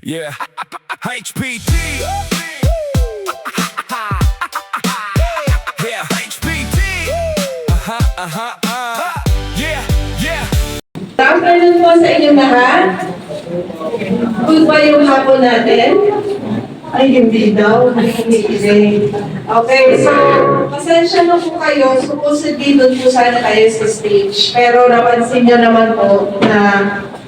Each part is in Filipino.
Yeah. HPT. Yeah, HPT. Yeah, yeah. Good afternoon po sa inyong lahat. Good ba yung hapon natin? Ay, hindi daw. Hindi. Okay, so, pasensya na po kayo. Supposedly, doon po sana kayo sa stage. Pero napansin nyo naman po na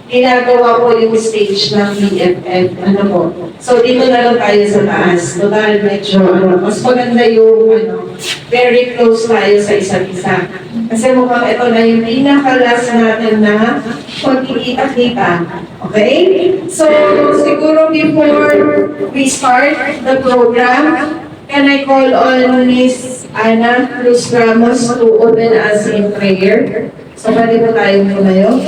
ginagawa po yung stage ng BFF. Ano po? So, dito na lang tayo sa taas. Total, medyo, mas maganda yung, very close tayo sa isa't isa. Kasi mukhang ito na yung pinaka-last natin na pagkikita-kita. Okay? So, siguro before we start the program, can I call on Miss Ana Cruz Ramos to open us in prayer? So, pwede po tayong tumayo.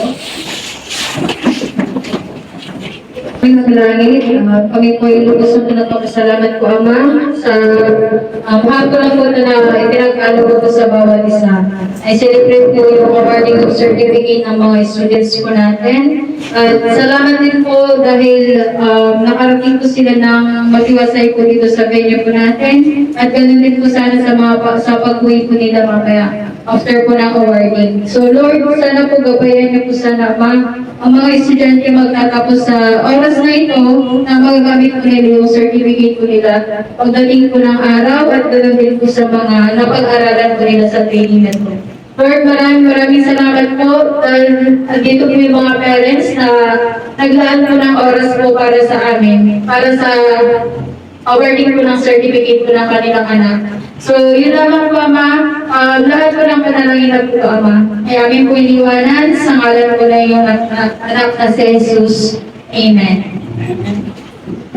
Kami po yung lubos na pinagpapasalamat ko, Ama, sa hapon po na ipinag-alog ko sa bawat isa. I celebrate po yung awarding of certificate ng mga students po natin. At salamat din po dahil nakarating po sila ng matiwasay po dito sa venue po natin. At ganun din po sana sa pag-uwi po nila mamaya after po ng awarding. So Lord, sana po gabayan niyo po sana, Ama, ang mga estudyante magtatapos sa oras na ito na magagamit po nila yung certificate po nila pagdating po ng araw at ganoon din po sa mga napag-aralan po nila sa training na po. Lord, maraming salamat po dahil dito po yung mga parents na naglaan po ng oras po para sa amin, para sa awarding po ng certificate po ng kanilang anak. So, yun lamang po, Ama. Lahat po ng panalangin na po, Ama. Ay amin po iniwanan sa ngalan po na yung anak na si Jesus. Amen.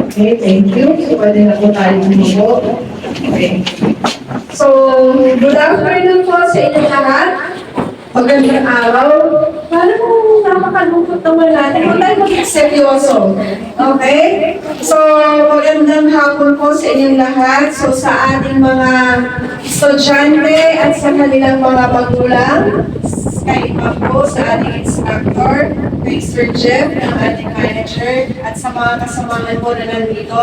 Okay, thank you. So, pwede na po tayo bumubo. Okay. So, good afternoon po sa inyong lahat. Magandang araw. Paano kung napakalungkot naman natin? Huwag tayo mag-seryoso. Okay? So, magandang hapon po sa inyong lahat. So, sa ating mga estudyante at sa kanilang mga magulang, kay Iba po, sa ating instructor, kay Sir Jeff, ng ating manager, at sa mga kasamahan po na nandito,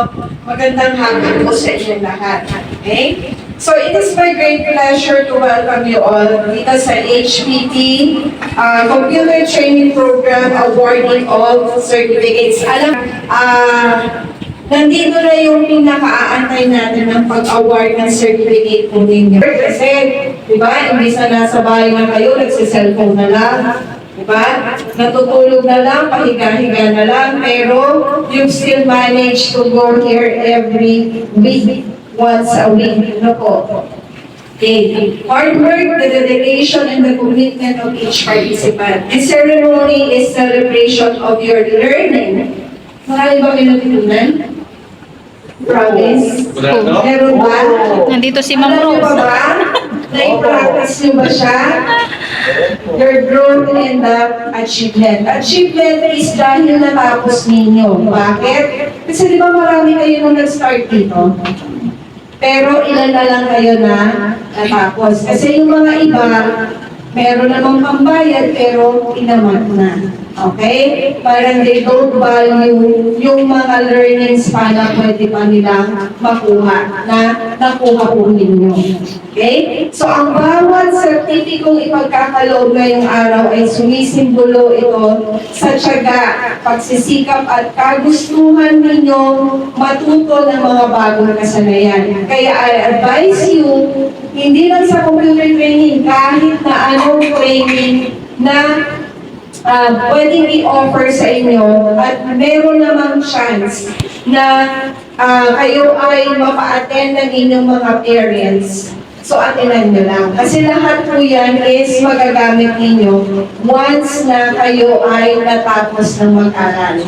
magandang hapon po sa inyong lahat. Okay? So, it is my great pleasure to welcome you all dito sa HPT Computer Training Program awarding of certificates. Nandito na yung pinaka-aantay natin ng pag-award ng certificate po ninyo. Kasi, di ba, imbis na nasa bahay na kayo, nagsiselfone na lang. Di ba? Natutulog na lang, pahiga-higa na lang, pero you still manage to go here every week. Once a week. Ano po? Okay. Hard work, the dedication, and the commitment of each participant. This ceremony is celebration of your learning. Marami ba pinatutunan? Promise? Meron ba? Nandito si Ma'am Alam niyo Rose. ba? Na-practice niyo ba siya? Your growth and the achievement. Achievement is dahil natapos ninyo. Bakit? Kasi di ba marami kayo nung nag-start dito? Pero ilan na lang kayo na natapos. Kasi yung mga iba, meron namang pambayad pero inamat na. Okay? Parang they don't value yung mga learnings pa na pwede pa nilang makuha na nakuha po ninyo. Okay? So, ang bawat sertipikong ipagkakaloob ngayong araw ay sumisimbolo ito sa tiyaga, pagsisikap at kagustuhan ninyong matuto ng mga bagong kasanayan. Kaya I advise you, hindi lang sa computer training, kahit na anong training na pwedeng i-offer sa inyo at meron namang chance na kayo ay mapa-attend ng inyong mga parents. So, attenan nyo lang. Kasi lahat po yan is magagamit ninyo once na kayo ay natapos ng mag-aral.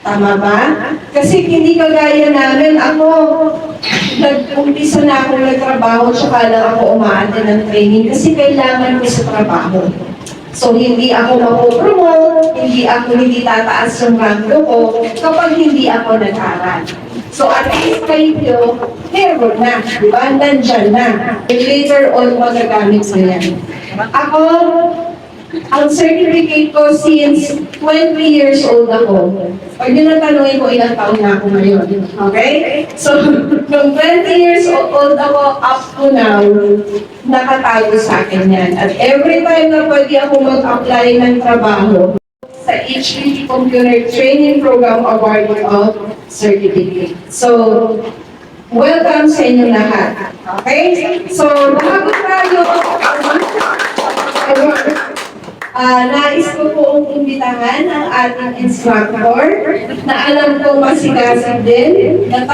Tama ba? Kasi hindi kagaya namin, ako, nag-umpisa na akong nagtrabaho tsaka lang ako umaattend ng training kasi kailangan ko sa trabaho. So, hindi ako mapopromote, hindi tataas yung rango ko kapag hindi ako nag-aral. So, at least kayo, meron na, di ba? Nandyan na. And later on, magagamit mo yan. Ako, Ang certificate ko since 20 years old ako. Pag yun ang tanongin ko, ilang taon na ako ngayon. Okay? So, from 20 years old ako up to now, nakatago sa akin yan. At every time na pwede ako mag-apply ng trabaho, sa HPT Computer Training Program awarding of certificate. So, welcome sa inyo lahat. Okay? So, bago tayo, nais ko poong imbitahan ang ating instructor na alam kong masigasig din na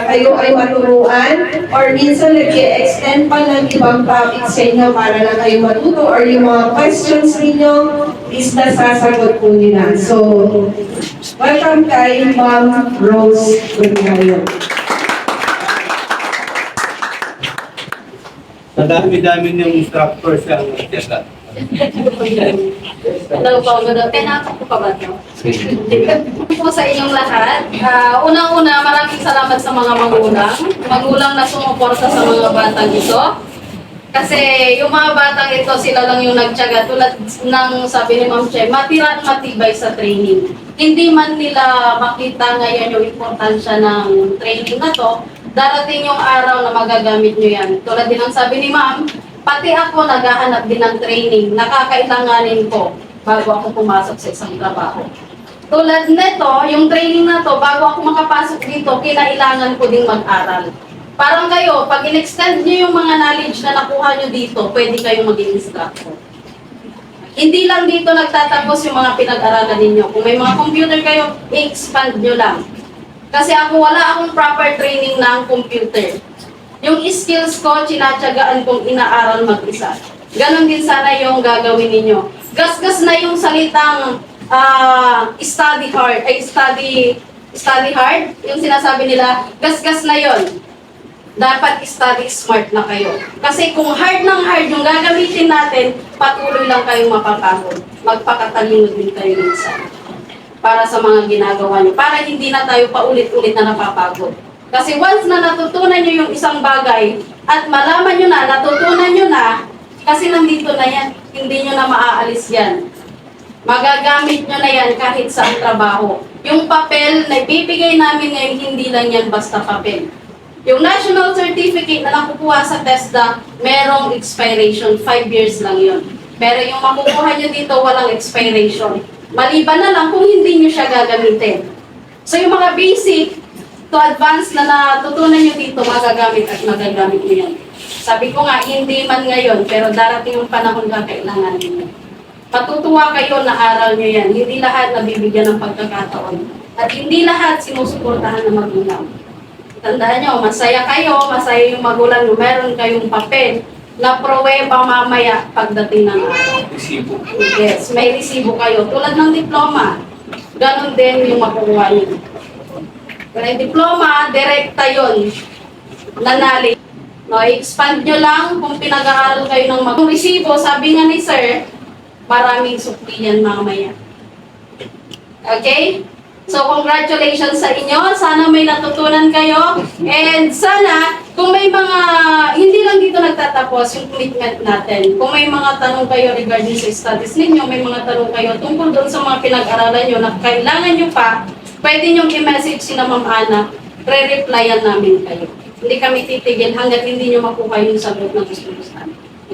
kayo ay maturuan or minsan nag-extend pa ng ibang topic sa inyo para na kayo matuto or yung mga questions ninyo is nasasagot po nila. So, welcome kay Ma'am Rose Bergayo. Madami-dami yung instructor sa TESA. Hello po, good afternoon. Pinapok ko pa ba ito? Po sa inyong lahat. Unang-una, maraming salamat sa mga magulang. Magulang na sumuporta sa mga batang ito. Kasi yung mga batang ito, sila lang yung nagtyaga. Tulad ng sabi ni Ma'am Che, matira at matibay sa training. Hindi man nila makita ngayon yung importansya ng training na to, darating yung araw na magagamit nyo yan. Tulad din ang sabi ni Ma'am, pati ako naghahanap din ng training, nakakailanganin ko bago ako pumasok sa isang trabaho. Tulad nito, yung training na to, bago ako makapasok dito, kinailangan ko ding mag-aral. Parang kayo, pag in-extend nyo yung mga knowledge na nakuha nyo dito, pwede kayong maging instructor. Hindi lang dito nagtatapos yung mga pinag-aralan ninyo. Kung may mga computer kayo, i-expand nyo lang. Kasi ako, wala akong proper training ng computer. Yung skills ko, tinatyagaan kong inaaral mag-isa. Ganon din sana yung gagawin ninyo. Gasgas na yung salitang study hard, yung sinasabi nila, gasgas na yon. Dapat study smart na kayo. Kasi kung hard ng hard yung gagamitin natin, patuloy lang kayong mapapagod. Magpakatalino din kayo minsan. Para sa mga ginagawa nyo. Para hindi na tayo paulit-ulit na napapagod. Kasi once na natutunan nyo yung isang bagay at malaman nyo na, natutunan nyo na, kasi nandito na yan, hindi nyo na maaalis yan. Magagamit nyo na yan kahit sa trabaho. Yung papel na ibibigay namin ngayon, hindi lang yan basta papel. Yung national certificate na nakukuha sa TESDA, merong expiration, 5 years lang yun. Pero yung makukuha nyo dito, walang expiration. Maliban na lang kung hindi nyo siya gagamitin. So yung mga basic, to advance na natutunan nyo dito, magagamit at magagamit nyo yan. Sabi ko nga, hindi man ngayon, pero darating yung panahon na kailangan nyo. Matutuwa kayo na aral nyo yan. Hindi lahat nabibigyan ng pagkakataon. At hindi lahat sinusuportahan ng magulang. Tandaan nyo, masaya kayo, masaya yung magulang nyo, meron kayong papel na pruweba mamaya pagdating ng araw. Resibo. Yes, may resibo kayo. Tulad ng diploma, ganon din yung makukuha nyo. Pero yung diploma, direkta yun na knowledge. No, expand nyo lang kung pinag-aaral kayo ng resibo. Sabi nga ni Sir, maraming supli yan mamaya. Okay? So, congratulations sa inyo. Sana may natutunan kayo. And sana, kung may mga, hindi lang dito nagtatapos yung commitment natin. Kung may mga tanong kayo regarding sa studies ninyo, may mga tanong kayo tungkol doon sa mga pinag-aralan nyo na kailangan nyo pa, pwede nyo i-message si na Ma'am Ana, re-replyan namin kayo. Hindi kami titigil hanggat hindi nyo makuha yung sagot na gusto-gusto.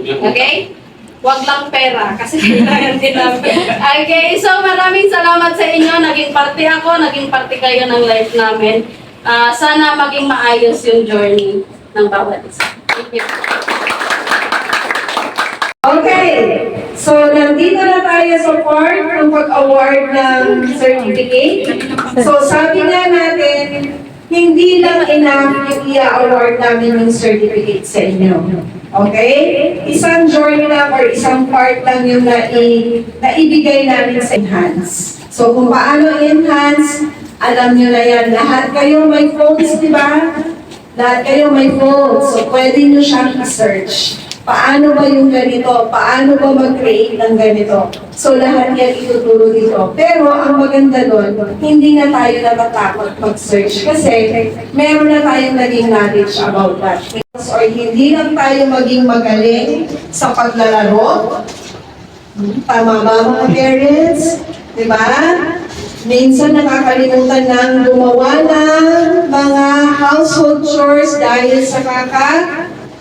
Okay? Huwag lang pera kasi kailangan din namin. Okay, so maraming salamat sa inyo. Naging parte ako, naging parte kayo ng life namin. Sana maging maayos yung journey ng bawat isa. Thank you. Okay, so nandito na tayo sa part ng pag-award ng certificate. So sabi nga natin, hindi lang enough yung i-award namin yung certificate sa inyo. Okay? Isang journey lang or isang part lang yung naibigay namin sa enhance. So kung paano enhance, alam nyo na yan. Lahat kayo may phones, di ba? Lahat kayo may phones. So pwede nyo siyang i-search. Paano ba yung ganito? Paano ba mag-create ng ganito? So lahat yan ituturo dito. Pero ang maganda doon, hindi na tayo natatakot mag-search kasi meron na tayong naging knowledge about that. Or hindi lang tayo maging magaling sa paglalaro, Tama ba mga parents? Diba? Minsan nakakalimutan ng gumawa ng mga household chores dahil sa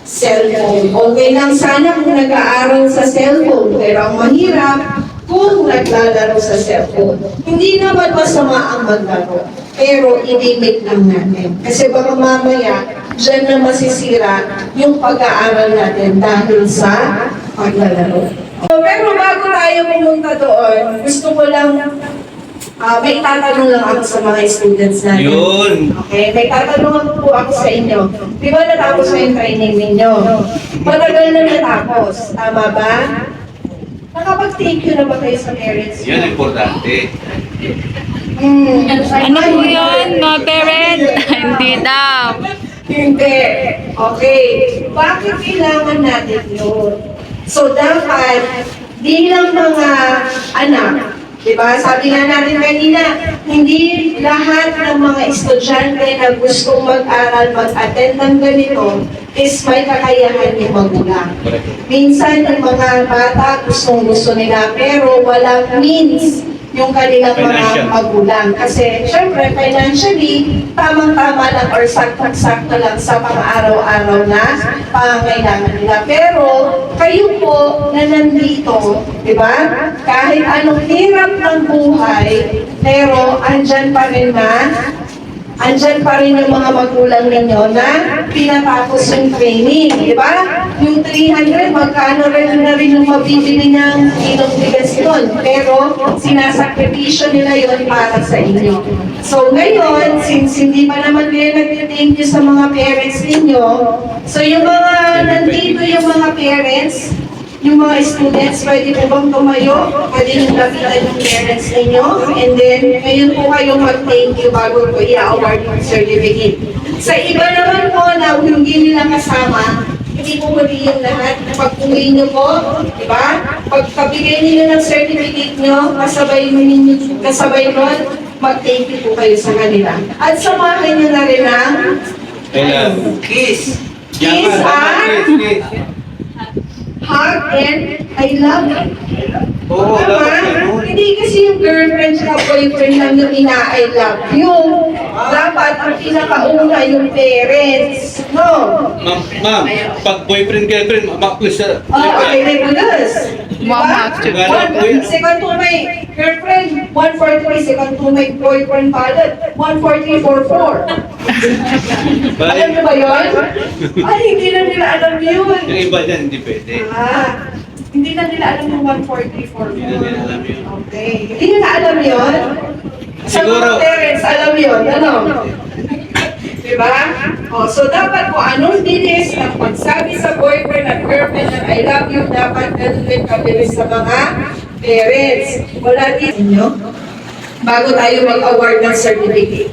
cellphone. Okay lang sana kung nag-aaral sa cellphone, pero ang mahirap kung naglalaro sa cellphone. Hindi naman masama ang maglaro, pero i-limit lang natin. Kasi baka mamaya, dyan na masisira yung pag-aaral natin dahil sa paglalaro. Pero bago tayo pumunta doon, gusto ko lang, may tatanong lang ako sa mga students natin. Yun. Okay, may tatanong po ako sa inyo. Di ba natapos na yung training ninyo? Matagal na natapos, tama ba? Nakapag-thank you na ba kayo sa parents? Yan ang importante. Ano po yun, mga parent? Hindi daw. Hindi. Okay. Bakit kailangan natin yun? So, dapat, bilang mga anak, diba? Sabi nga natin kanina, hindi lahat ng mga estudyante na gustong mag-aral, mag-attend ng ganito, is may kakayahan yung magulang. Minsan, yung mga bata gustong-gusto nila, pero walang means yung kanilang mga magulang. Kasi, syempre, financially, tamang-tama lang or sakto-sakto lang sa pang-araw-araw na pangangailangan nila. Pero, kayo po na nandito, di ba? Kahit anong hirap ng buhay, pero andyan pa rin yung mga magulang ninyo na pinatapos yung training, di ba? Yung 300, magkano rin na rin yung mabibili ng kilong bigas yun. Pero sinasakripisyo nila yun para sa inyo. So ngayon, since hindi pa naman kayo nag-thank you sa mga parents ninyo, so yung mga nandito yung mga parents, yung mga students, pwede po bang tumayo? Pwede nyo lapitan yung parents ninyo. And then, ngayon po kayong mag-thank you bago po i-award yung certificate. Sa iba naman po na hindi nila kasama, hindi po muli yung lahat. Pag-uwi nyo po, di ba? Pagkabigay ninyo ng certificate nyo, kasabay nun, mag-thank you po kayo sa kanila. At samahan nyo na rin ang Kailan? Kiss. Kiss at hug and I love you. Oo, dapat Tama? ganun. Hindi kasi yung girlfriend at boyfriend lang yung ina-I love you. Dapat ang pinakauna yung parents. No? Ma'am, pag boyfriend-girlfriend, please, Okay, Regulus. Mama, Second to my girlfriend, 143. Second to my boyfriend palad, 14344. Alam niyo ba yun? Ay, hindi na nila alam yun. Yung iba dyan, hindi pwede. Hindi na nila alam yung 144. Hindi na nila alam yun. Okay. Hindi nila alam yun? Sa mga Siguro. parents, alam yun. Ano? Diba? So dapat kung anong bilis ng pagsabi sa boyfriend at girlfriend na I love you, dapat ganun din kabilis sa mga parents. Wala din inyo bago tayo mag-award ng certificate.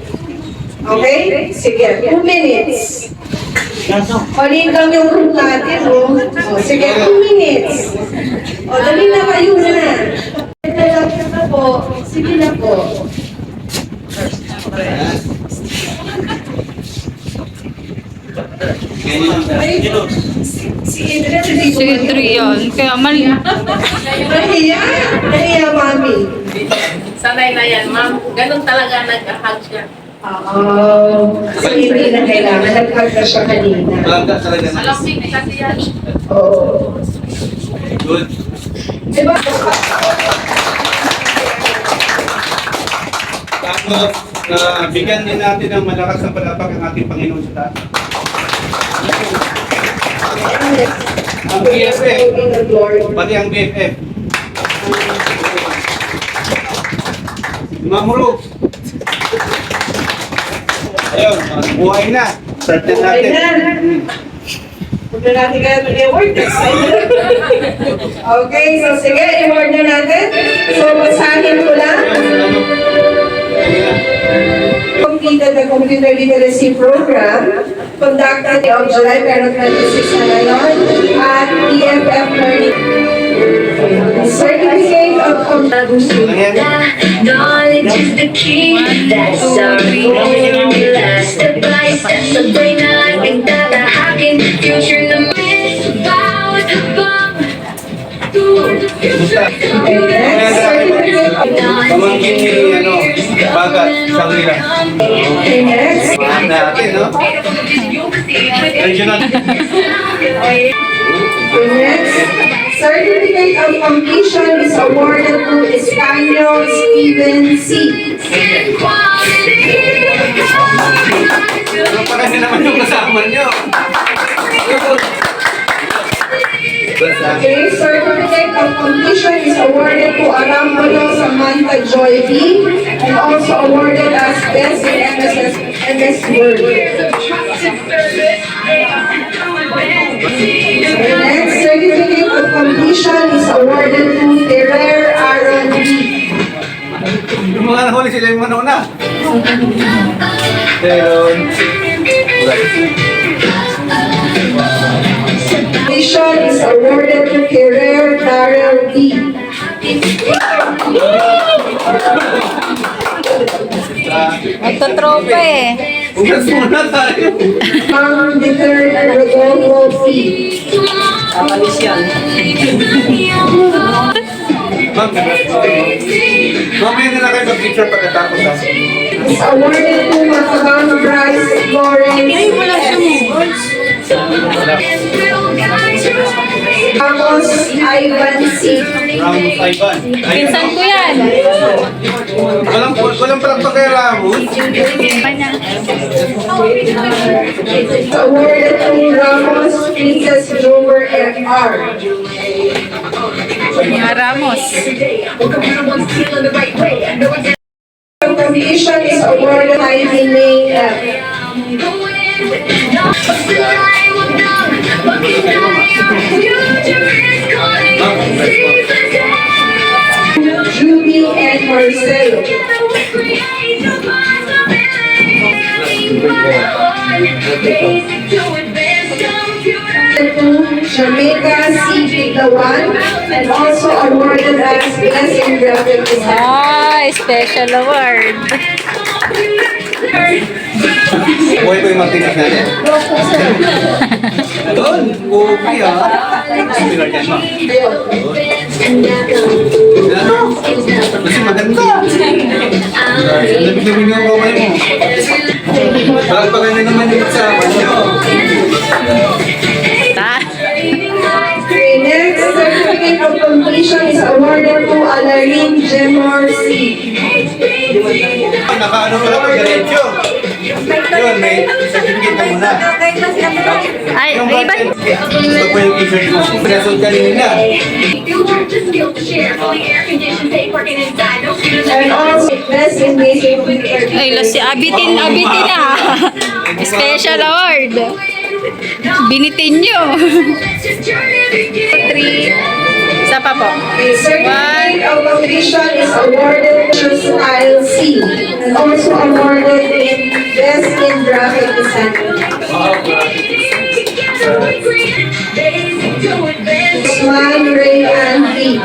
Okay? Sige, 2 minutes. Maliit lang yung room natin, oh. Sige, 2 minutes. Dali na kayo na. Ito na po. Sige na po. Si Idris, hindi ko Sige, 3 yun. Kaya mali. Nahiya? Nahiya, mami. Sanay na yan, ma'am. Ganun talaga nag-hug siya. So hindi na kailangan. Nag-hug na siya kanina. Malangga talaga na. Malamig kasi yan. Oo. Good. Diba? Tapos, bigyan din natin ng malakas na palapag ang ating Panginoon sa taas. Ang BFF, pati ang BFF. Mamuro. Ayun, buhay na. Certain Buhay natin. na. Huwag na natin kaya mag-award next time. Okay, so sige, i-award na natin. So, basahin ko lang. Completed the computer literacy program conducted on July 26 na ngayon at EFF Learning. Certificate of Knowledge is the key. That's our formula. Step by step, sabay na ating tatahakin. Future na may bawat habang. Okay, next, certificate of Pamangkin ni, Bagat, Shangri-La. Okay, next. Mahal natin, no? Regional. The next certificate of completion is awarded to Espanol Steven C. Ano pa kasi naman yung kasama nyo? Okay, certificate of completion is awarded to Arambulo Samantha Joy B. and also awarded as Best in MS Word. The next certificate of completion is awarded to Ferrer Aaron B. Yung mga nahuli sila yung manuna. Pero, Completion is awarded to Ferrer Darrell B. Magtotropa eh. ugas muna tayo. The third Rodolfo C. Ma'am, mamaya na lang kayo mag-picture pagkatapos ha. Is awarded to Macabang Bryce Lawrence. Ramos Ivan C. Ramos Ivan. Pinsan ko yan. Walang palakpak kay Ramos. Is awarded to Ramos Princess Jover R. Mga Ramos. Completion is awarded to Jaime F. Judy and Marcelo. Jamaica C. Pitawan and also awarded as Best in Graphic Design. Ay, special award. Buhay ko yung Martinez natin. Doon, okay ha. Similar yan ma'am. Ano? Kasi maganda. Lamig-lamig yung kamay mo. Pagpagan na naman yung kasama nyo. Okay, next certificate of completion is awarded to Alarin Jemor C. Nakaano pala pag diretso. Yun, may certificate ka muna. Ay, Yung may iba. gusto ko yung t-shirt mo. Pinasod kanina. And also Best in Basic Computer. Ay, si abitin na. Special award. Binitin nyo. 3. Isa pa po. Okay, certificate of completion is awarded to Style C. And also awarded in Best in Graphic Design. Usman Ray Andy.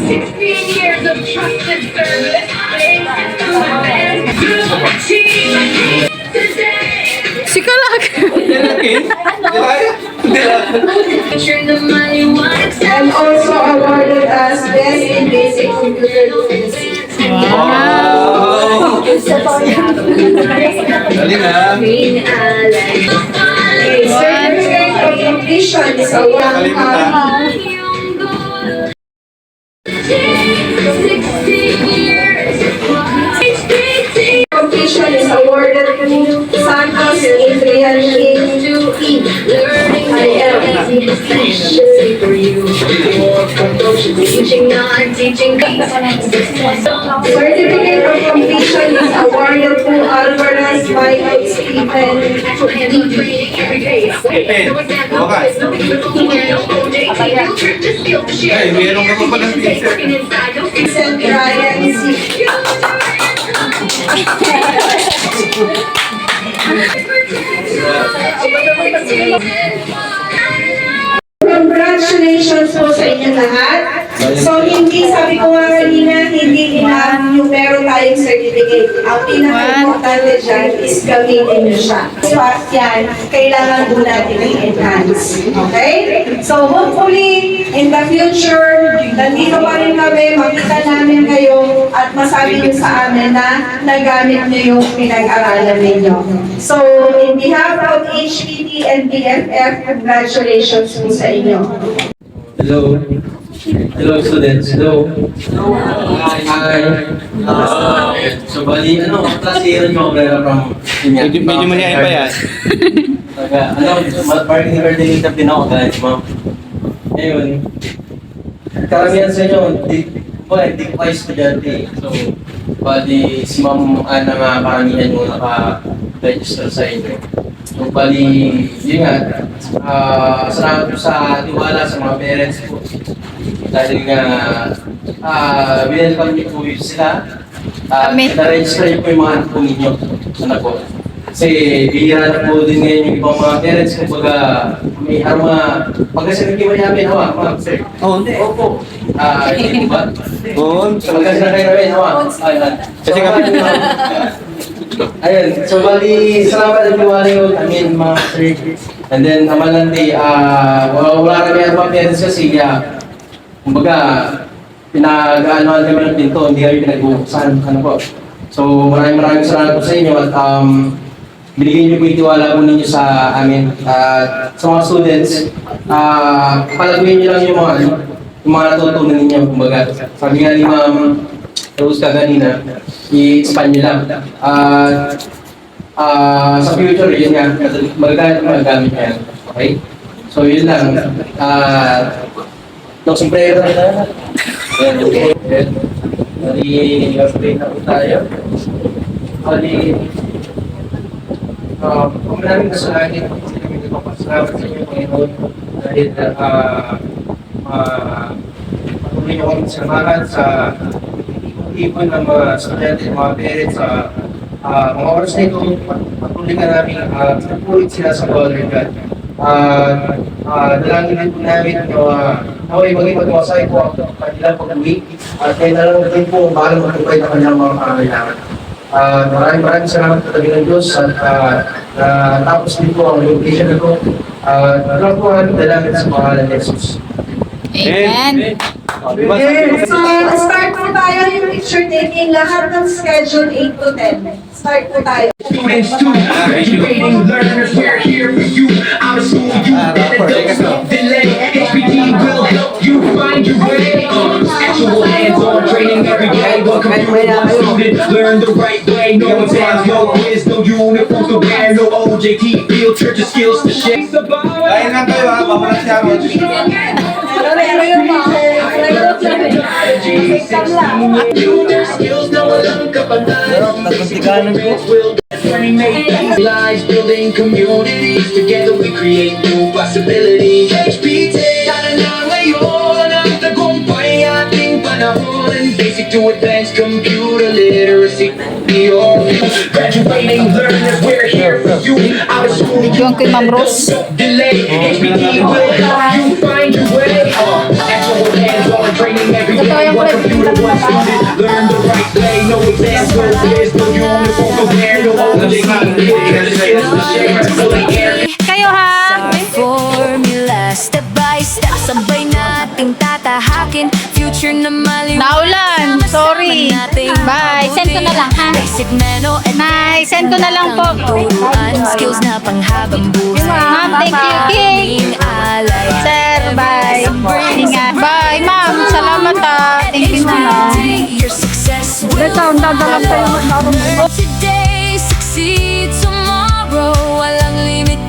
16 years of trusted service. Si Kalak. And also awarded as Best in Basic Computer Literacy. Wow! Galing ha. Okay, certificate of completion is awarded completion is awarded to Santos Adrian King 2E. Certificate of completion is awarded to Alvarez Michael Stephen Ay, meron ka pa palang t-shirt. Vincent Ryan C. Congratulations po sa inyong lahat. So, hindi, sabi ko nga kanina, hindi enough yung meron tayong certificate. Ang pinaka-importante dyan is gamitin nyo siya. So, at yan, kailangan doon natin i-enhance. Okay? So, hopefully, in the future, nandito pa rin kami, makita namin kayo at masabi nyo sa amin na nagamit nyo yung pinag-aralan ninyo. So, in behalf of HPT and BFF, congratulations po sa inyo. Hello. Hello students. Hello. Hi. So bali, klase yun yung umbrella from Medyo mahihain pa yan. Marketing coordinator din ako guys, ma'am. Ngayon, karamihan sa inyo, hindi ko kayo estudyante. So, bali, si ma'am Ana nga karamihan yung naka-register sa inyo. So, bali, yun nga, salamat po sa tiwala sa mga parents po. Dahil nga, binelcome niyo po sila. Na-register niyo po yung mga anak po ninyo. Anak po. Kasi bihira na po din ngayon yung ibang mga parents. Kumbaga, may harma. Pagkasi nagkimayamin, hawa, ma'am, sir. Oo, hindi. Opo. Hindi po ba? Oo. Pagkasi na kayo namin, hawa. Kasi nga, Ayun, so bali, salamat at tiwala yun, mga sir. And then, namalandi, wala kami ang mga parents kasi, kumbaga, pinag-aanoan kami ng pinto, hindi kami pinag-uuksan, po. So, maraming salamat po sa inyo at binigyan niyo po yung tiwala po ninyo sa amin. At sa mga students, palaguin niyo lang yung mga natutunan ninyo, kumbaga. Sabi nga ni Ma'am Rose ka kanina, i-expand nyo lang. Sa future, yun nga, magagamit nyo yan. Okay? So, yun lang. No, sombrero na tayo. Nag-i-explain na po tayo. Kung maraming kasalanan, hindi kami nagpapasalamat sa inyo, Panginoon, dahil patuloy niyo kami samahan sa ipon ng mga estudyante, mga parents, mga oras na ito, patuloy nga namin napulit sila sa Father God. Dalangin din po namin naway maging magmasay po ang kanilang pag-uwi at kayo na lang din po bahala magtupay na kanilang mga pangangailangan. Maraming salamat po tabi ng Diyos at tapos din po ang location na po. Lang po ang dalangin sa pangalan ni Jesus. Amen. Yes. So, start po tayo yung picture taking. Lahat ng schedule 8 to 10. Start po tayo. Students too, educating learners, we're here for you. Out of school, you don't delay. HPT will help you find your way. Actual hands-on training every day. Welcome to my student, learn the right way. No exams, no quiz, no uniforms to wear, no OJT field trips or skills to share. kain lang kayo ha, pamulat siya ako. Building communities, together we create new possibilities. HPT, ngayon ang tagumpay ating panahon. Basic to advanced computer literacy. Graduating learners, we're here for you. Out of school, Yung kay Ma'am Rose. delay. HPT will help you find your way. Actual hands-on training every day. One computer, one student. Learn the right way. No exams, no quiz, no uniform to wear. No OJT, skills to share. Fully air. Kayo ha? Formula, step by step, sabay nating tatahakin. Future na maliwanag. Naulan. Sorry. Bye. Send ko na lang ha. Basic meno and Bye. Send ko na lang po. turuan. Skills na panghabang buhay. Ma'am, thank you. King. Maging alay. Sir, bye. Ingat. Bye, ma'am. Salamat ha. Thank you, ma'am. Your success will Dadalang tayo today, succeed tomorrow. Walang limit